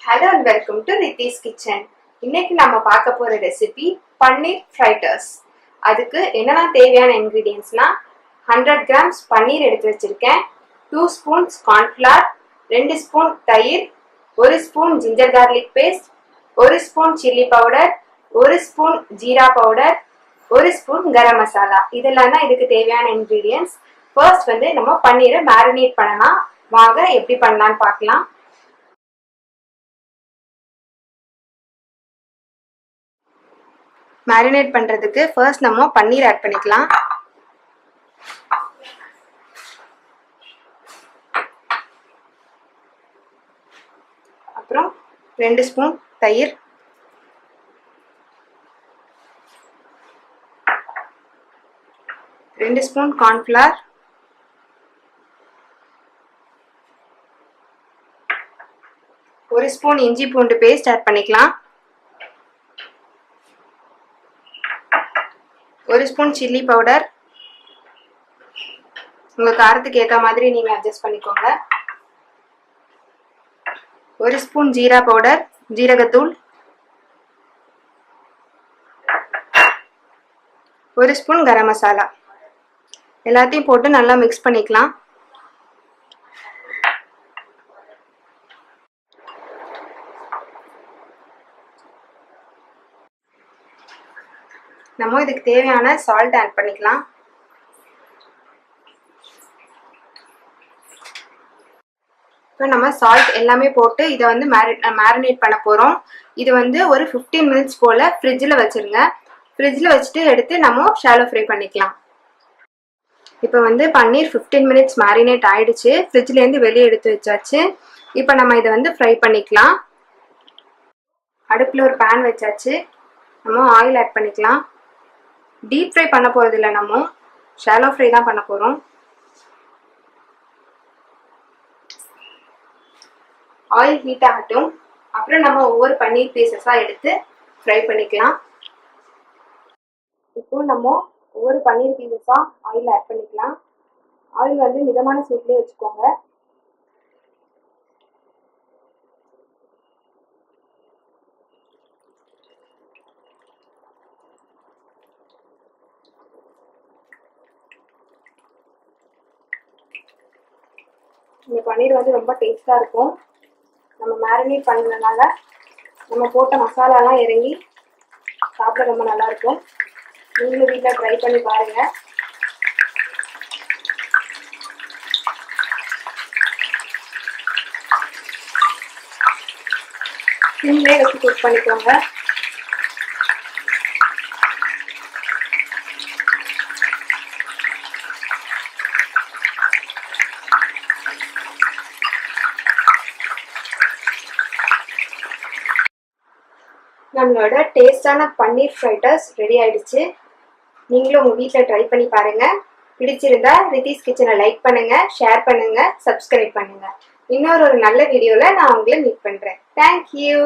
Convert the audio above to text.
Hello and welcome to Rithi's Kitchen. இன்னைக்கு நாம பார்க்க போற ரெசிபி பன்னீர் ஃப்ரைட்டர்ஸ். அதுக்கு என்னென்ன தேவையான இன்கிரிடியன்ட்ஸ்னா 100 grams பன்னீர் எடுத்து வச்சிருக்கேன், 2 spoons cornflour, 2 ஸ்பூன் தயிர், 1 spoon ginger garlic paste, 1 spoon chili powder, 1 spoon jeera powder, 1 spoon garam masala. இதெல்லாம் தான் இதுக்கு தேவையான இன்கிரிடியன்ட்ஸ். ஃபர்ஸ்ட் வந்து நம்ம பன்னீரை மேரினேட் பண்ணலாம். வாங்க எப்படி பண்ணலாம்னு பார்க்கலாம். மேரினேட் பண்றதுக்கு ஃபர்ஸ்ட் நம்ம பன்னீர் ஆட் பண்ணிக்கலாம். அப்புறம் 2 ஸ்பூன் தயிர், 2 ஸ்பூன் கார்ன்ஃப்ளவர், 1 ஸ்பூன் இஞ்சி பூண்டு பேஸ்ட் ஆட் பண்ணிக்கலாம், 1 ஸ்பூன் சில்லி பவுடர், உங்க காரத்துக்கு ஏற்ற மாதிரி நீங்க அட்ஜஸ்ட் பண்ணிக்கோங்க, 1 ஸ்பூன் ஜீரா பவுடர் ஜீரகத்தூள், 1 ஸ்பூன் கரம் மசாலா. எல்லாத்தையும் போட்டு நல்லா மிக்ஸ் பண்ணிக்கலாம். நம்ம இதுக்கு தேவையான சால்ட் ஆட் பண்ணிக்கலாம். இப்போ நம்ம சால்ட் எல்லாமே போட்டு இதை வந்து மேரினேட் பண்ண போகிறோம். இது வந்து ஒரு 15 மினிட்ஸ் போல் ஃப்ரிட்ஜில் வச்சுருங்க. ஃப்ரிட்ஜில் வச்சுட்டு எடுத்து நம்ம ஷாலோ ஃப்ரை பண்ணிக்கலாம். இப்போ வந்து பன்னீர் 15 மினிட்ஸ் மேரினேட் ஆயிடுச்சு. ஃப்ரிட்ஜ்லேருந்து வெளியே எடுத்து வச்சாச்சு. இப்போ நம்ம இதை வந்து ஃப்ரை பண்ணிக்கலாம். அடுப்பில் ஒரு பேன் வச்சாச்சு. நம்ம ஆயில் ஆட் பண்ணிக்கலாம். டீப் ஃப்ரை பண்ண போகிறது இல்லை, நம்ம ஷாலோ ஃப்ரை தான் பண்ண போகிறோம். ஆயில் ஹீட் ஆகட்டும். அப்புறம் நம்ம ஒவ்வொரு பன்னீர் பீசஸாக எடுத்து ஃப்ரை பண்ணிக்கலாம். இப்போ நம்ம ஒவ்வொரு பன்னீர் பீசஸாக ஆயில் ஆட் பண்ணிக்கலாம். ஆயில் வந்து மிதமான சூட்லேயே வச்சுக்கோங்க. இந்த பன்னீர் வந்து ரொம்ப டேஸ்டாக இருக்கும். நம்ம மேரினேட் பண்ணதுனால நம்ம போட்ட மசாலாலாம் இறங்கி சாப்பிட ரொம்ப நல்லாயிருக்கும். நீங்களும் வீட்டில் ட்ரை பண்ணி பாருங்கள். சிம்லேயே வச்சு குக் பண்ணிக்கோங்க. நம்மளோட டேஸ்டான பன்னீர் ஃப்ரைட்டர்ஸ் ரெடி ஆயிடுச்சு. நீங்களும் உங்கள் வீட்டில் ட்ரை பண்ணி பாருங்கள். பிடிச்சிருந்தா ரித்திஸ் கிச்சனை லைக் பண்ணுங்கள், ஷேர் பண்ணுங்கள், சப்ஸ்கிரைப் பண்ணுங்கள். இன்னொரு நல்ல வீடியோவில் நான் உங்களை மீட் பண்ணுறேன். தேங்க்யூ.